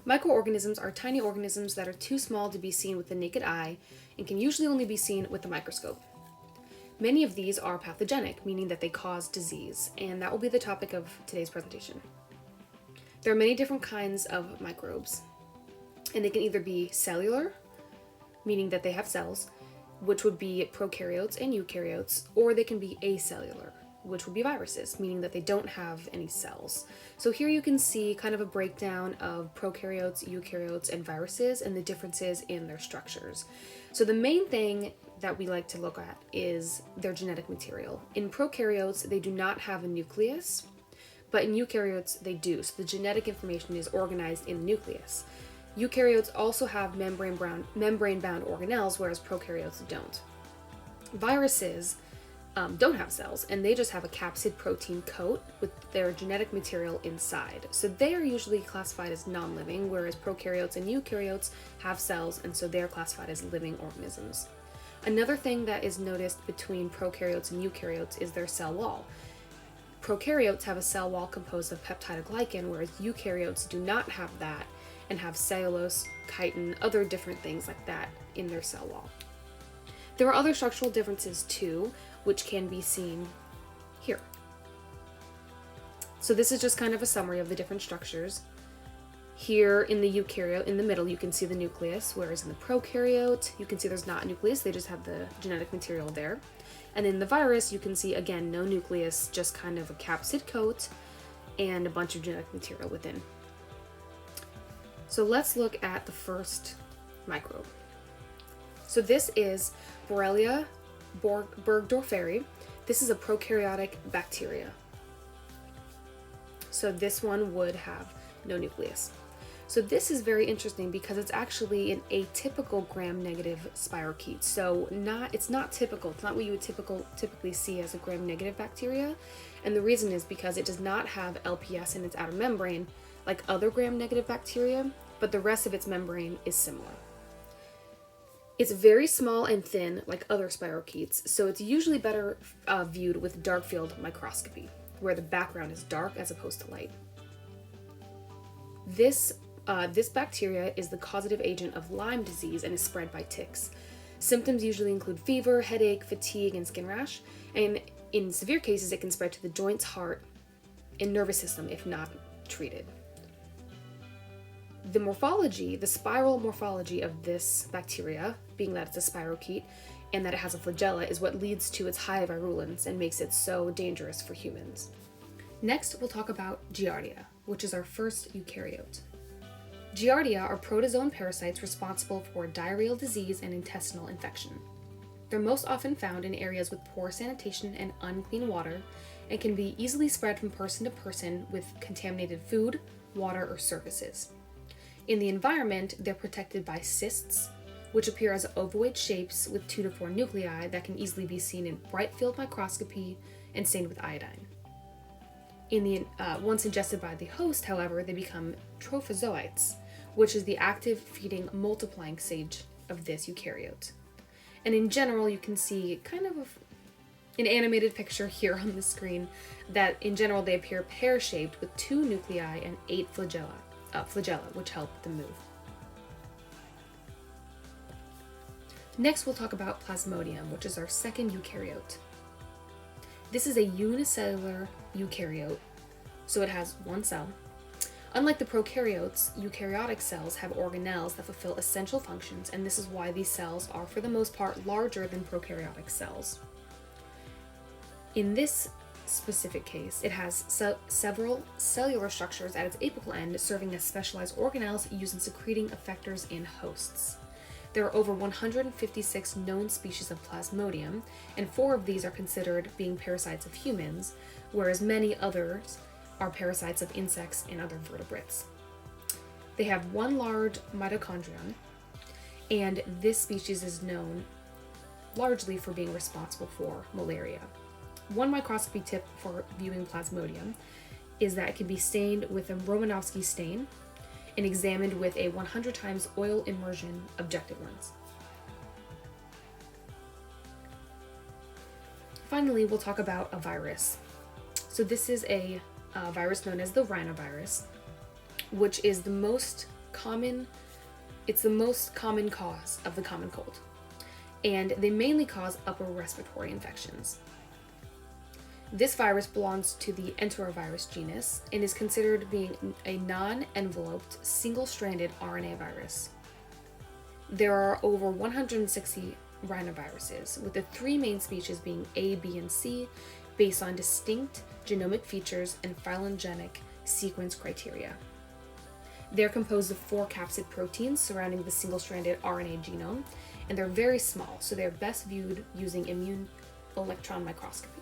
Microorganisms are tiny organisms that are too small to be seen with the naked eye and can usually only be seen with a microscope. Many of these are pathogenic, meaning that they cause disease, and that will be the topic of today's presentation. There are many different kinds of microbes, and they can either be cellular, meaning that they have cells, which would be prokaryotes and eukaryotes, or they can be acellular, which would be viruses, meaning that they don't have any cells. So here you can see kind of a breakdown of prokaryotes, eukaryotes, and viruses and the differences in their structures. So the main thing that we like to look at is their genetic material. In prokaryotes, they do not have a nucleus, but in eukaryotes, they do. So the genetic information is organized in the nucleus. Eukaryotes also have membrane-bound organelles, whereas prokaryotes don't. Viruses don't have cells, and they just have a capsid protein coat with their genetic material inside. So they are usually classified as non-living, whereas prokaryotes and eukaryotes have cells, and so they're classified as living organisms. Another thing that is noticed between prokaryotes and eukaryotes is their cell wall. Prokaryotes have a cell wall composed of peptidoglycan, whereas eukaryotes do not have that and have cellulose, chitin, other different things like that in their cell wall. There are other structural differences too, which can be seen here. So this is just kind of a summary of the different structures. Here in the eukaryote, in the middle, you can see the nucleus, whereas in the prokaryote, you can see there's not a nucleus, they just have the genetic material there. And in the virus, you can see, again, no nucleus, just kind of a capsid coat and a bunch of genetic material within. So let's look at the first microbe. So this is Borrelia burgdorferi. This is a prokaryotic bacteria. So this one would have no nucleus. So this is very interesting because it's actually an atypical gram-negative spirochete. So it's not typical. It's not what you would typically see as a gram-negative bacteria. And the reason is because it does not have LPS in its outer membrane like other gram-negative bacteria, but the rest of its membrane is similar. It's very small and thin like other spirochetes, so it's usually better viewed with dark field microscopy, where the background is dark as opposed to light. This bacteria is the causative agent of Lyme disease and is spread by ticks. Symptoms usually include fever, headache, fatigue, and skin rash, and in severe cases it can spread to the joints, heart, and nervous system if not treated. The spiral morphology of this bacteria, being that it's a spirochete and that it has a flagella, is what leads to its high virulence and makes it so dangerous for humans. Next, we'll talk about Giardia, which is our first eukaryote. Giardia are protozoan parasites responsible for diarrheal disease and intestinal infection. They're most often found in areas with poor sanitation and unclean water and can be easily spread from person to person with contaminated food, water, or surfaces. In the environment, they're protected by cysts, which appear as ovoid shapes with 2 to 4 nuclei that can easily be seen in bright field microscopy and stained with iodine. Once ingested by the host, however, they become trophozoites, which is the active, feeding, multiplying stage of this eukaryote. And in general, you can see kind of an animated picture here on the screen that in general they appear pear-shaped with 2 nuclei and 8 flagella, which help them move. Next, we'll talk about Plasmodium, which is our second eukaryote. This is a unicellular eukaryote, so it has one cell. Unlike the prokaryotes, eukaryotic cells have organelles that fulfill essential functions, and this is why these cells are, for the most part, larger than prokaryotic cells. In this specific case, it has several cellular structures at its apical end, serving as specialized organelles used in secreting effectors in hosts. There are over 156 known species of Plasmodium, and 4 of these are considered being parasites of humans, whereas many others are parasites of insects and other vertebrates. They have one large mitochondrion, and this species is known largely for being responsible for malaria. One microscopy tip for viewing Plasmodium is that it can be stained with a Romanowsky stain and examined with a 100 times oil immersion objective lens. Finally, we'll talk about a virus. So this is a virus known as the rhinovirus, which is the most it's the most common cause of the common cold, and they mainly cause upper respiratory infections. This virus belongs to the enterovirus genus and is considered being a non-enveloped, single-stranded RNA virus. There are over 160 rhinoviruses, with the three main species being A, B, and C, based on distinct genomic features and phylogenetic sequence criteria. They're composed of 4 capsid proteins surrounding the single-stranded RNA genome, and they're very small, so they're best viewed using immune electron microscopy.